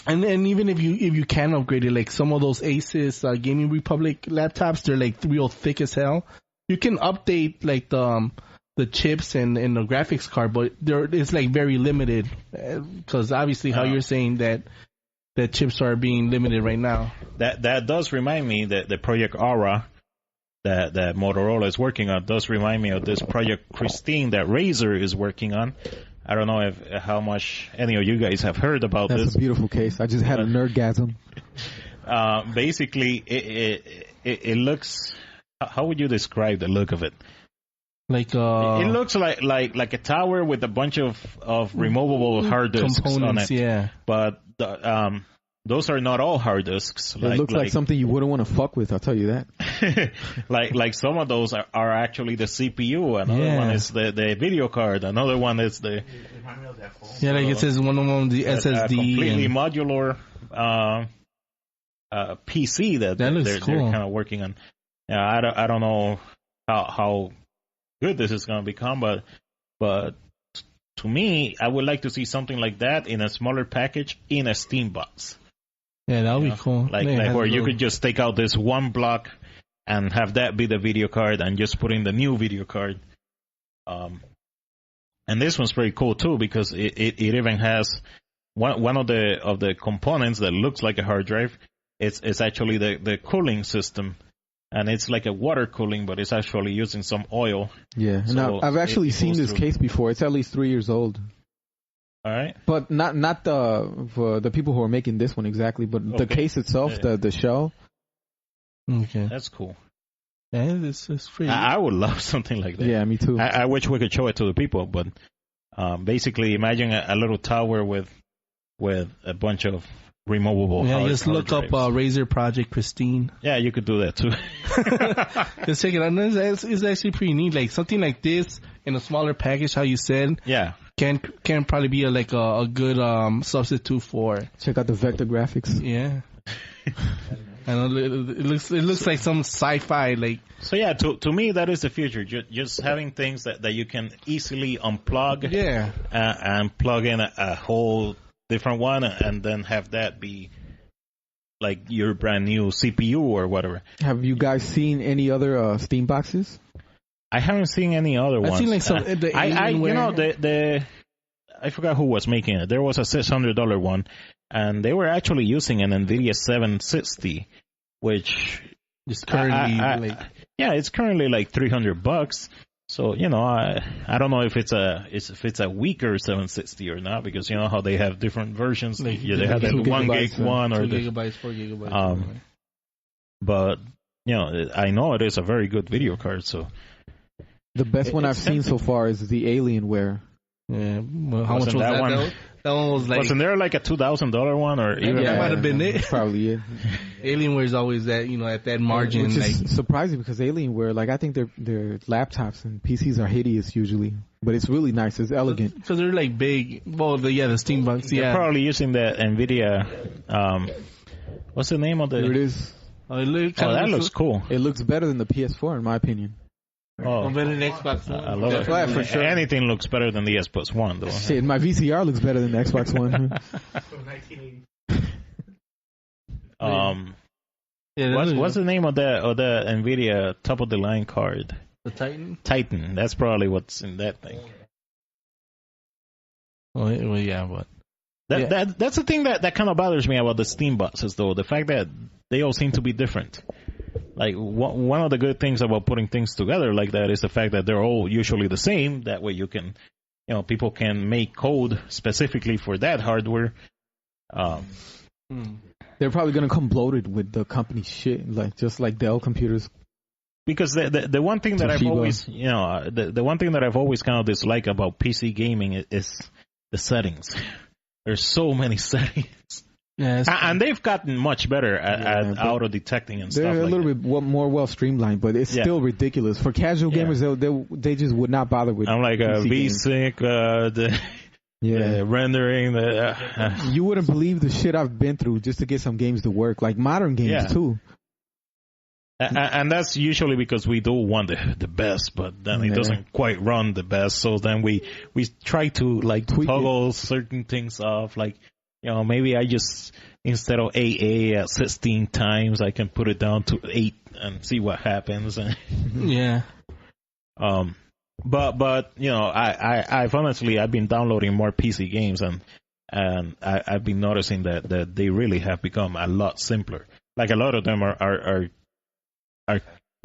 And even if you can upgrade it, like some of those Asus Gaming Republic laptops, they're like real thick as hell. You can update, like, the chips and the graphics card, but it's like very limited, because obviously how you're saying that chips are being limited right now. That does remind me that the Project Aura that Motorola is working on does remind me of this Project Christine that Razer is working on. I don't know how much any of you guys have heard about this. That's a beautiful case. I just had a nerdgasm. Basically, it looks. How would you describe the look of it? Like it looks like a tower with a bunch of removable hard disks on it. Yeah, but those are not all hard disks. It looks like something you wouldn't want to fuck with, I'll tell you that. like some of those are actually the CPU. Another one is the video card. Another one is the. Yeah, like it says one of them, the SSD. Completely modular PC that they're kind of working on. Yeah, I don't know how good this is going to become, but to me, I would like to see something like that in a smaller package in a Steam box. Yeah, that would be cool. Like where you could just take out this one block and have that be the video card, and just put in the new video card. And this one's pretty cool too, because it even has one of the components that looks like a hard drive. It's actually the cooling system, and it's like a water cooling, but it's actually using some oil. Yeah, So and I've actually seen this case before. It's at least 3 years old. All right, but not for the people who are making this one exactly, but the case itself, the shell. Okay, that's cool. Yeah, it's pretty. I would love something like that. Yeah, me too. I wish we could show it to the people, but basically, imagine a little tower with a bunch of removable. Yeah, just look up Razer Project Christine. Yeah, you could do that too. Just check it out. It's actually pretty neat. Like something like this in a smaller package, how you said. Yeah. Can probably be a good substitute for. Check out the vector graphics. Yeah. I know it looks like some sci-fi like. So yeah, to me that is the future. Just having things that you can easily unplug. Yeah. And plug in a whole different one, and then have that be like your brand new CPU or whatever. Have you guys seen any other Steam boxes? I haven't seen any other ones. I've seen like some I forgot who was making it. There was a $600 one, and they were actually using an NVIDIA 760, which is currently it's currently like $300. So I don't know if it's a weaker 760 or not, because you know how they have different versions. They have that 1 gig one or 2 gigabytes, 4 gigabytes. But I know it is a very good video card. So the best one I've seen so far is the Alienware. Yeah, well, how much was that one? That one was like. Wasn't there like a $2,000 one, or even that might have been it? Probably it. Alienware is always that at that margin, which is surprising, because Alienware, like I think their laptops and PCs are hideous usually, but it's really nice. It's elegant because they're like big. Well, the Steam box. They're probably using the NVIDIA. What's the name of the? Here it is. That looks cool. It looks better than the PS4 in my opinion. Oh, better than Xbox One. I love it. Yeah, for sure. Anything looks better than the Xbox One, though. Shit, my VCR looks better than the Xbox One. From 1980. What's the name of the NVIDIA top of the line card? The Titan. Titan. That's probably what's in that thing. Well, yeah, but that's the thing that kind of bothers me about the Steam boxes, though. The fact that they all seem to be different. Like one of the good things about putting things together like that is the fact that they're all usually the same. That way you can, people can make code specifically for that hardware. They're probably gonna come bloated with the company shit, like just like Dell computers. Because the one thing that I've always, the one thing that I've always kind of disliked about PC gaming is the settings. There's so many settings. Yeah, and they've gotten much better at auto detecting and stuff. They're a like little bit more well streamlined, but it's still ridiculous for casual gamers. They just would not bother with. I'm like VSync, the rendering. You wouldn't believe the shit I've been through just to get some games to work, like modern games too. And that's usually because we do want the best, but then it doesn't quite run the best. So then we try to like toggle certain things off, like. Maybe I just, instead of AA at 16 times, I can put it down to 8 and see what happens. Yeah. But I've honestly, I've been downloading more PC games, and I've been noticing that they really have become a lot simpler. Like a lot of them are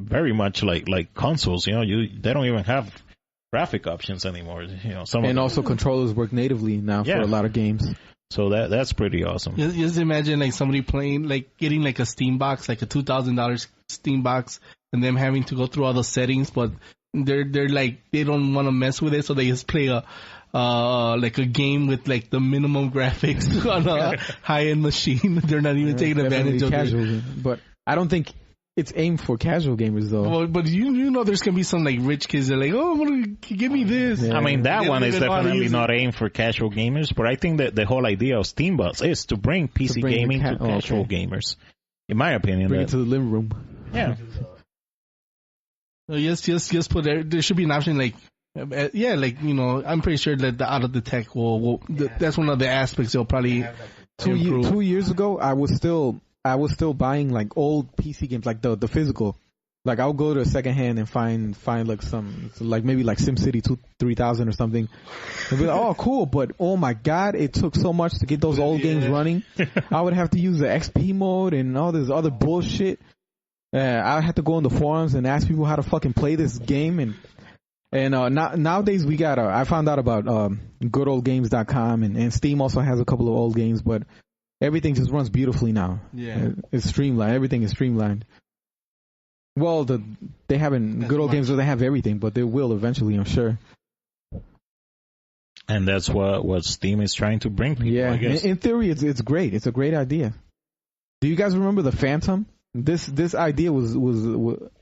very much like consoles. They don't even have graphic options anymore. Also controllers work natively now for a lot of games. So that's pretty awesome. Just imagine like somebody playing, like getting like a Steam box, like a $2,000 Steam box, and them having to go through all the settings, but they're like, they don't want to mess with it, so they just play like a game with like the minimum graphics on a high-end machine. They're not even taking advantage of it. But I don't think it's aimed for casual gamers, though. Well, but you know there's going to be some like rich kids that are like, give me this. Yeah. I mean, that one is definitely not aimed for casual gamers, but I think that the whole idea of Steam Box is to bring PC gaming to casual gamers. In my opinion. Bring it to the living room. Yeah. Just put there should be an option like, I'm pretty sure that the out of the tech that's one of the aspects they'll probably improve. 2 years ago, I was still buying like old PC games, like the physical, Like I'll go to a secondhand and find like some like maybe like SimCity 3000 or something. And be like, oh cool, but oh my god, it took so much to get those old games running. I would have to use the XP mode and all this other bullshit. I had to go on the forums and ask people how to fucking play this game and nowadays we got I found out about goodoldgames.com and Steam also has a couple of old games, but everything just runs beautifully now. Yeah, it's streamlined. Everything is streamlined. Well, they haven't Good Old Games where they have everything, but they will eventually, I'm sure. And that's what Steam is trying to bring people. Yeah, I guess. in theory, it's great. It's a great idea. Do you guys remember the Phantom? This idea was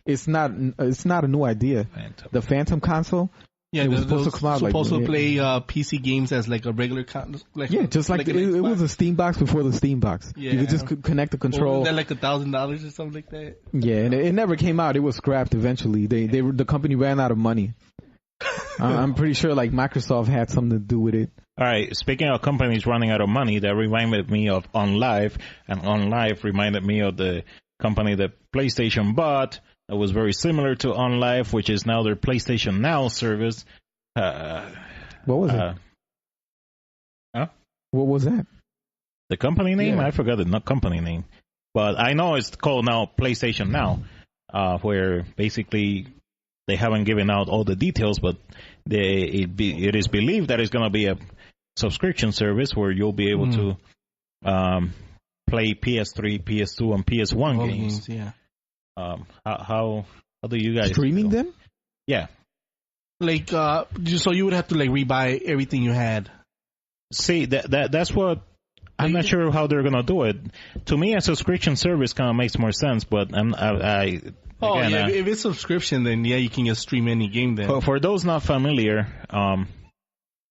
it's not a new idea. Phantom. The Phantom console. Yeah, it was supposed to come out supposed to play PC games as like a regular console. Just like it was a Steam box before the Steam box. Yeah. You could just connect the control. Was that like $1,000 or something like that? Yeah, and it never came out. It was scrapped eventually. The company ran out of money. I'm pretty sure like Microsoft had something to do with it. All right. Speaking of companies running out of money, that reminded me of OnLive, and OnLive reminded me of the company that PlayStation bought. That was very similar to OnLive, which is now their PlayStation Now service. What was it? Huh? What was that? The company name? Yeah. I forgot the company name. But I know it's called now PlayStation Now, where basically they haven't given out all the details, but it is believed that it's going to be a subscription service where you'll be able to play PS3, PS2, and PS1 games. Yeah. How do you guys streaming feel? them? Yeah. Like so you would have to like rebuy everything you had. See, that's what I'm not sure how they're gonna do it. To me, a subscription service kind of makes more sense, but if it's subscription, then yeah, you can just stream any game then. For those not familiar, and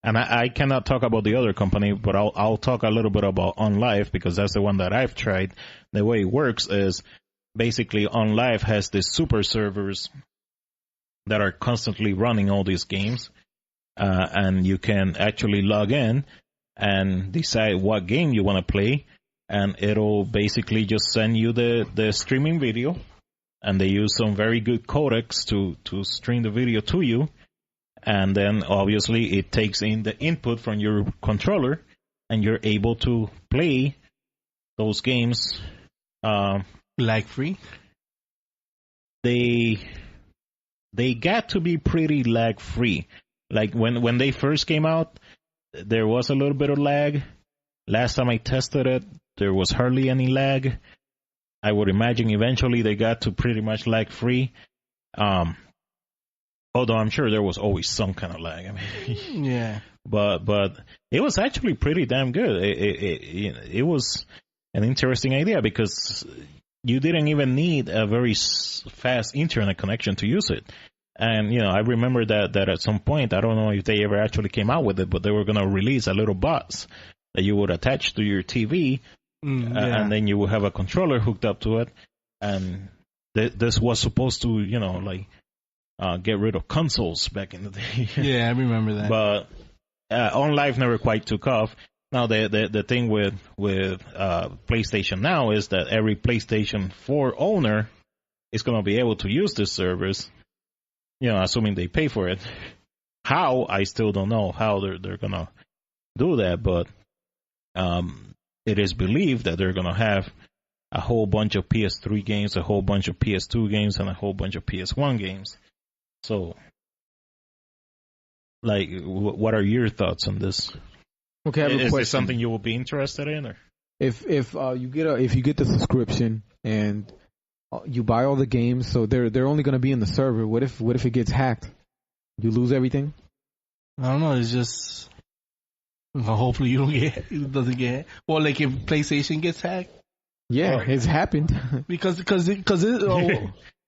I cannot talk about the other company, but I'll talk a little bit about OnLive because that's the one that I've tried. The way it works is basically OnLive has these super servers that are constantly running all these games, and you can actually log in and decide what game you want to play, and it'll basically just send you the streaming video, and they use some very good codecs to stream the video to you, and then obviously it takes in the input from your controller, and you're able to play those games lag free. They got to be pretty lag free. Like when they first came out, there was a little bit of lag. Last time I tested it, there was hardly any lag. I would imagine eventually they got to pretty much lag free. Although I'm sure there was always some kind of lag. I mean, yeah. But it was actually pretty damn good. It was an interesting idea because you didn't even need a very fast internet connection to use it. And, I remember that at some point, I don't know if they ever actually came out with it, but they were going to release a little box that you would attach to your TV, and then you would have a controller hooked up to it. And this was supposed to, get rid of consoles back in the day. Yeah, I remember that. But OnLive never quite took off. Now, the thing with PlayStation Now is that every PlayStation 4 owner is going to be able to use this service, assuming they pay for it. How, I still don't know how they're going to do that, but it is believed that they're going to have a whole bunch of PS3 games, a whole bunch of PS2 games, and a whole bunch of PS1 games. So, what are your thoughts on this? Okay, I have a question. Is this something you will be interested in, or if you get the subscription and you buy all the games, so they're only going to be in the server. What if it gets hacked? You lose everything. I don't know. It's just hopefully it doesn't get hacked. Well, like if PlayStation gets hacked. Yeah, it's happened. because it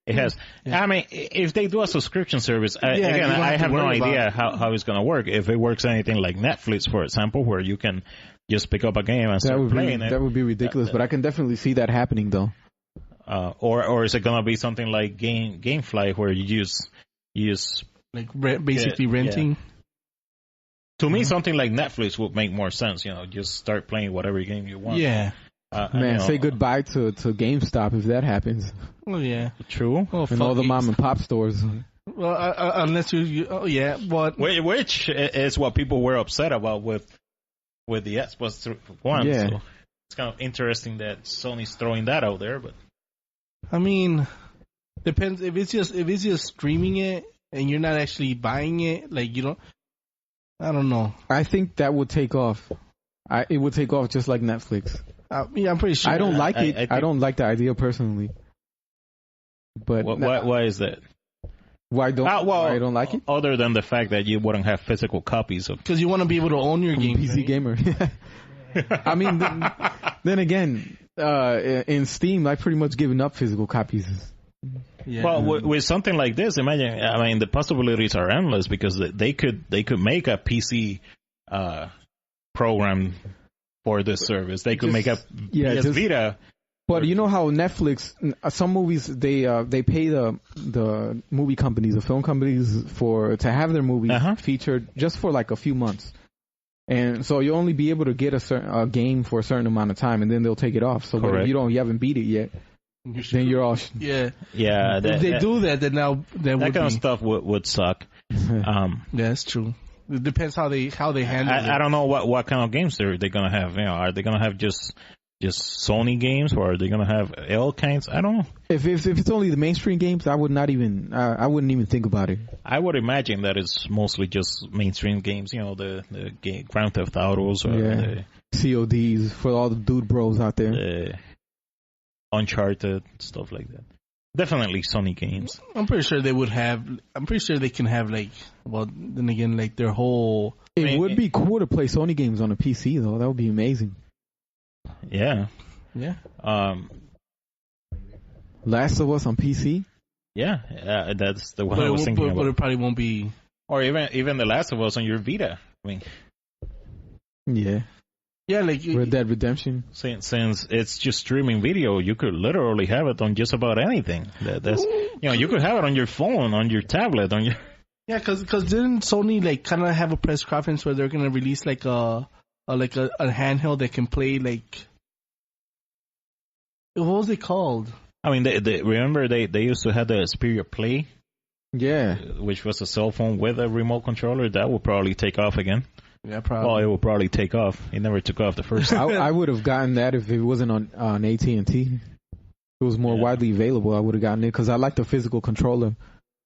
it has. Yeah. I mean, if they do a subscription service, I have no idea how it's going to work. If it works anything like Netflix, for example, where you can just pick up a game and start playing it. That would be ridiculous, but I can definitely see that happening, though. Or is it going to be something like GameFly, where you use like basically renting? Yeah. To me, something like Netflix would make more sense. Just start playing whatever game you want. Yeah. Man, say goodbye to GameStop if that happens. Oh yeah, true. Oh, and all the mom and pop stores. Well, unless but which is what people were upset about with the Xbox One. Yeah. So it's kind of interesting that Sony's throwing that out there, but I mean, depends if it's just streaming it and you're not actually buying it. Like I don't know. I think that would take off. It would take off just like Netflix. Yeah, I'm pretty sure. I don't like it. I don't like the idea personally. But why is that? Why don't I don't like it? Other than the fact that you wouldn't have physical copies of. Because you want to be able to own your game. PC gamer. I mean, then again, in Steam, I've pretty much given up physical copies. Yeah. Well, with something like this, imagine. I mean, the possibilities are endless because they could make a PC program for this service. They could make a PS Vita. But you know how Netflix, some movies they pay the movie companies, the film companies to have their movies featured just for like a few months, and so you'll only be able to get a game for a certain amount of time, and then they'll take it off. So if you haven't beat it yet, then you're all yeah. If they do that, then that kind of stuff would suck. Yeah, that's true. It depends how they handle it. I don't know what kind of games they're gonna have. Are they gonna have just Sony games, or are they gonna have all kinds? I don't know. If it's only the mainstream games, I wouldn't even think about it. I would imagine that it's mostly just mainstream games. The Grand Theft Autos or the CODs for all the dude bros out there. The Uncharted, stuff like that. Definitely Sony games. I'm pretty sure they would have. I'm pretty sure they can have then again, their whole. It would be cool to play Sony games on a PC though. That would be amazing. Yeah. Last of Us on PC. Yeah, that's the one I was thinking about. But it probably won't be. Or even the Last of Us on your Vita. I mean. Yeah. Yeah, Red Dead Redemption. Since it's just streaming video, you could literally have it on just about anything. That's you could have it on your phone, on your tablet, on your. Yeah, because didn't Sony kind of have a press conference where they're gonna release a handheld that can play what was it called? I mean, they remember they used to have the Xperia Play. Yeah, which was a cell phone with a remote controller. That would probably take off again. Yeah, probably. Well, it will probably take off. It never took off the first time. I would have gotten that if it wasn't on AT&T. If it was more widely available, I would have gotten it because I like the physical controller.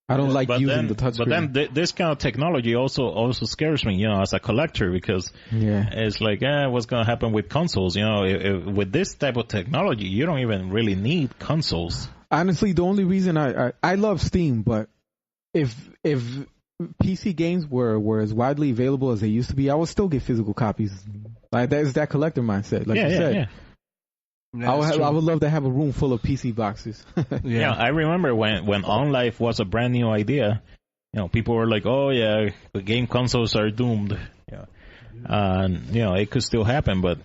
I don't like using the touchscreen. But then this kind of technology also scares me, as a collector, because it's like, what's going to happen with consoles? With this type of technology, you don't even really need consoles. Honestly, the only reason I love Steam, but if PC games were as widely available as they used to be, I would still get physical copies. Like that's that collector mindset, like you said. Yeah. I would love to have a room full of PC boxes. Yeah, I remember when OnLive was a brand new idea. People were like, "Oh yeah, the game consoles are doomed." It could still happen, but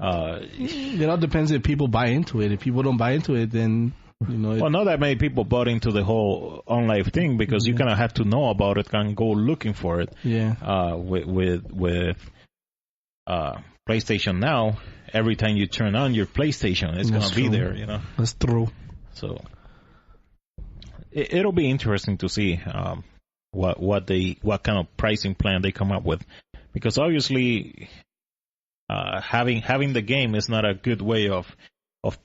it all depends if people buy into it. If people don't buy into it, then well, not that many people bought into the whole OnLive thing because you kind of have to know about it and go looking for it. Yeah. With PlayStation Now, every time you turn on your PlayStation, it's going to be there, That's true. So it'll be interesting to see what kind of pricing plan they come up with, because obviously having the game is not a good way of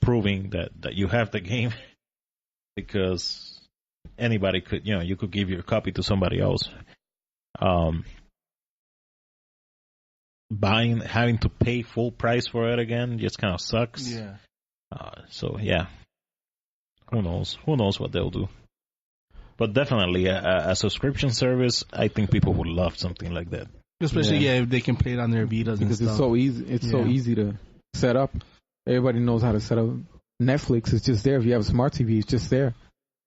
proving that you have the game, because anybody could, you could give your copy to somebody else. Having to pay full price for it again just kind of sucks. Yeah. So yeah, who knows what they'll do. But definitely a subscription service, I think people would love something like that. Especially if they can play it on their Vitas because and stuff. It's so easy. It's so easy to set up. Everybody knows how to set up. Netflix is just there. If you have a smart TV, it's just there.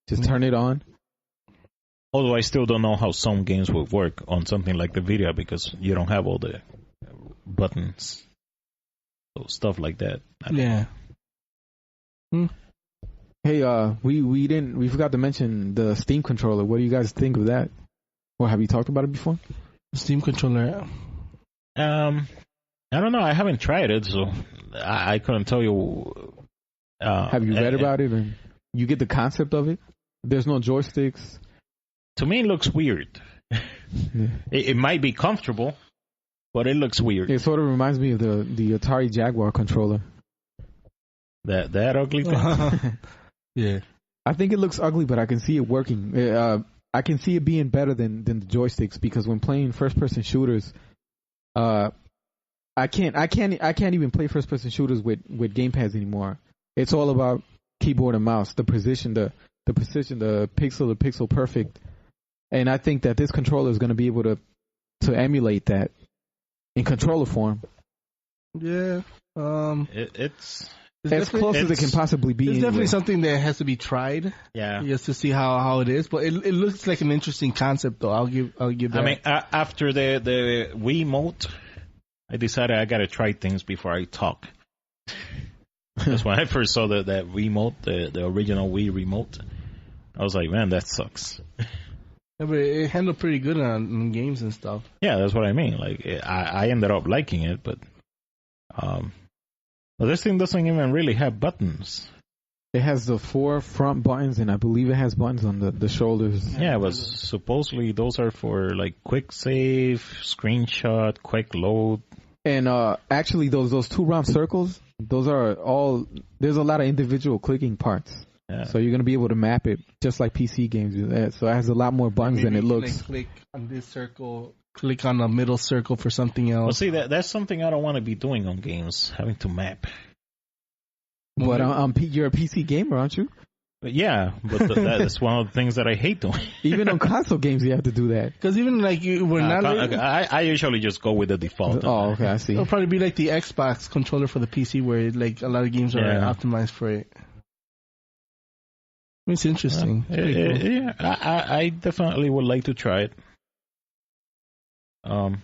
Just turn it on. Although I still don't know how some games would work on something like the Vita, because you don't have all the buttons, so stuff like that. Yeah. Hey, we forgot to mention the Steam controller. What do you guys think of that? Or have you talked about it before? Steam controller. I don't know. I haven't tried it, so I couldn't tell you. Have you read about it? And you get the concept of it? There's no joysticks. To me, it looks weird. It might be comfortable, but it looks weird. It sort of reminds me of the Atari Jaguar controller. That ugly thing? Yeah. I think it looks ugly, but I can see it working. I can see it being better than the joysticks, because when playing first-person shooters, I can't even play first-person shooters with gamepads anymore. It's all about keyboard and mouse, the precision, the pixel perfect. And I think that this controller is going to be able to emulate that in controller form. Yeah. It's as close as it can possibly be. It's definitely something that has to be tried. Yeah. Just to see how it is. But it looks like an interesting concept, though. I'll give that. I mean, after the Wiimote, I decided I got to try things before I talk. That's when I first saw that Wiimote, the original Wii remote. I was like, man, that sucks. Yeah, but it handled pretty good on games and stuff. Yeah, that's what I mean. Like, I ended up liking it, but this thing doesn't even really have buttons. It has the 4 front buttons, and I believe it has buttons on the shoulders. Yeah, but supposedly those are for like quick save, screenshot, quick load. And actually, those 2 round circles, those are all. There's a lot of individual clicking parts. Yeah. So you're gonna be able to map it just like PC games do that. So it has a lot more buttons than it looks. Like click on this circle, click on the middle circle for something else. Well, see, that's something I don't want to be doing on games, having to map. But you're a PC gamer, aren't you? Yeah, but that's one of the things that I hate doing. Even on console games, you have to do that. Because even like I usually just go with the default. Oh, okay, I see. It'll probably be like the Xbox controller for the PC, where like a lot of games are optimized for it. It's interesting. Cool. Yeah, I definitely would like to try it. Are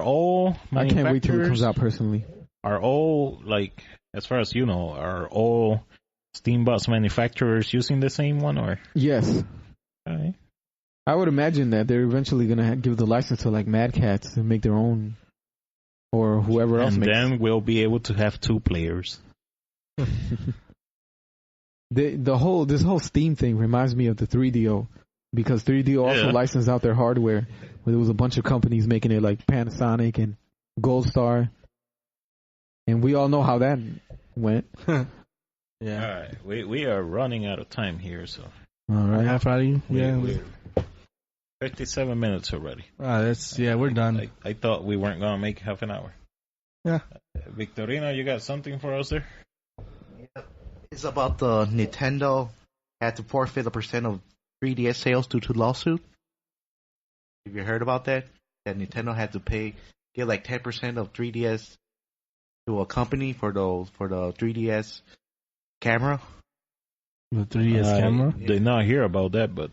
all I can't wait till it comes out. Personally, are all, like, as far as you know, are all Steam Box manufacturers using the same one, or? Yes. Okay. I would imagine that they're eventually gonna give the license to like Mad Catz and make their own, or whoever else. And then we'll be able to have 2 players. This whole Steam thing reminds me of the 3DO, because 3DO also licensed out their hardware, where there was a bunch of companies making it, like Panasonic and Gold Star, and we all know how that went. Yeah. All right, we are running out of time here, so. All right, half out of you. Yeah, we're 57 minutes already. We're done. I thought we weren't gonna make half an hour. Yeah. Victorino, you got something for us there? It's about the Nintendo had to forfeit 1% of 3DS sales due to lawsuit. Have you heard about that? That Nintendo had to give like 10% of 3DS to a company for the 3DS camera. The 3DS camera? Did not hear about that, but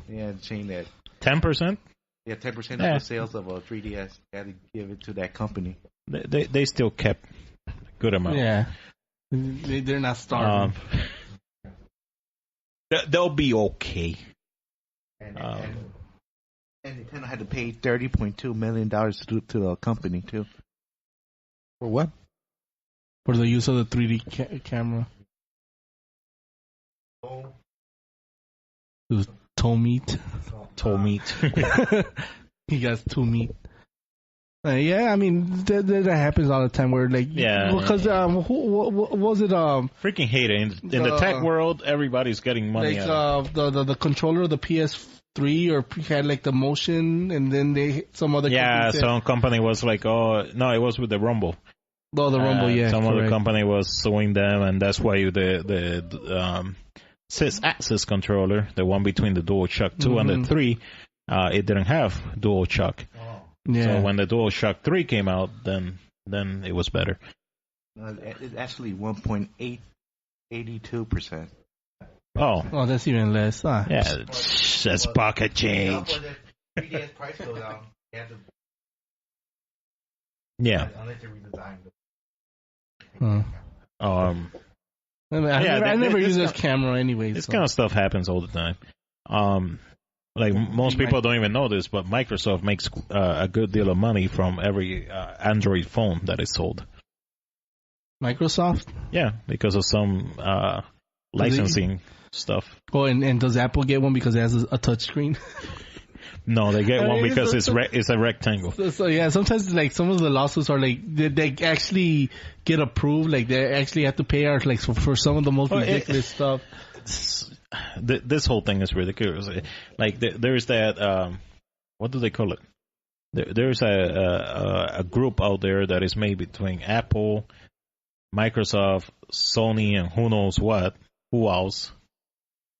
yeah, saying that 10%. Yeah, 10% of the sales of a 3DS had to give it to that company. They still kept a good amount. Yeah. They're not starving. They'll be okay. And Nintendo had to pay $30.2 million to the company too. For what? For the use of the 3D camera. It was toe meat. He got toe meat. Yeah, I mean that happens all the time. Where like, because what was it? Freaking hate it. In the tech world, everybody's getting money. Like the controller of the PS3 or had like the motion, and then some other some company was like, oh no, it was with the Rumble. Oh, the Rumble, some other company was suing them, and that's why the Sys-Axis controller, the one between the DualShock 2 and the 3, it didn't have DualShock. Yeah. So when the DualShock 3 came out, then it was better. It's actually 1.82%. Oh, that's even less. Yeah, that's pocket change. The 3DS price goes down. Yeah. Unless they redesign it. I never use this camera anyway. This kind of stuff happens all the time. Like most people don't even know this, but Microsoft makes a good deal of money from every Android phone that is sold. Microsoft? Yeah, because of some licensing stuff. Oh, and does Apple get one because it has a touch screen? No, they get one because it's a rectangle. So yeah, sometimes like some of the lawsuits are like they actually get approved. Like they actually have to pay out like for some of the most ridiculous stuff. This whole thing is ridiculous. Like there's that what do they call it? There's a group out there that is made between Apple, Microsoft, Sony, and who knows what, who else.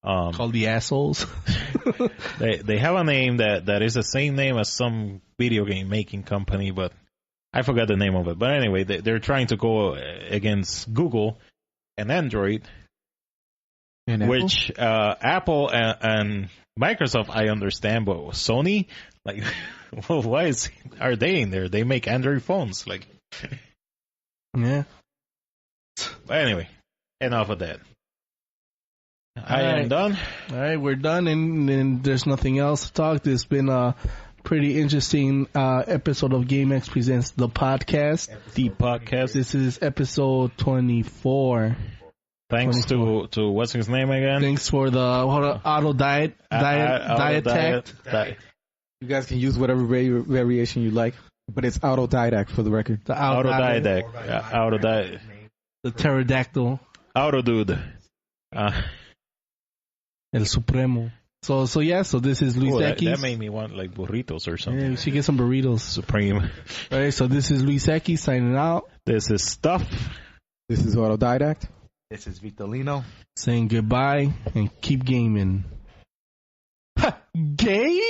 Called the assholes. They have a name that is the same name as some video game making company, but I forgot the name of it. But anyway, they're trying to go against Google and Android, which Apple and Microsoft I understand, but Sony, like, well, why are they in there? They make Android phones, like. Yeah. But anyway, enough of that. I am done. All right, we're done, and there's nothing else to talk. There's been a pretty interesting episode of GameX Presents the podcast. The podcast. This is episode 24. Thanks to what's his name again? Thanks for the auto diet tact. You guys can use whatever variation you like, but it's autodidact for the record. The autodidact. Autodidact. The pterodactyl. Auto dude. El Supremo. So this is Luis Equis. That made me want like burritos or something. Yeah, we should get some burritos. Supreme. Alright, so this is Luis Equis signing out. This is Stuff. This is Autodidact. This is Vitalino. Saying goodbye and keep gaming. Gay?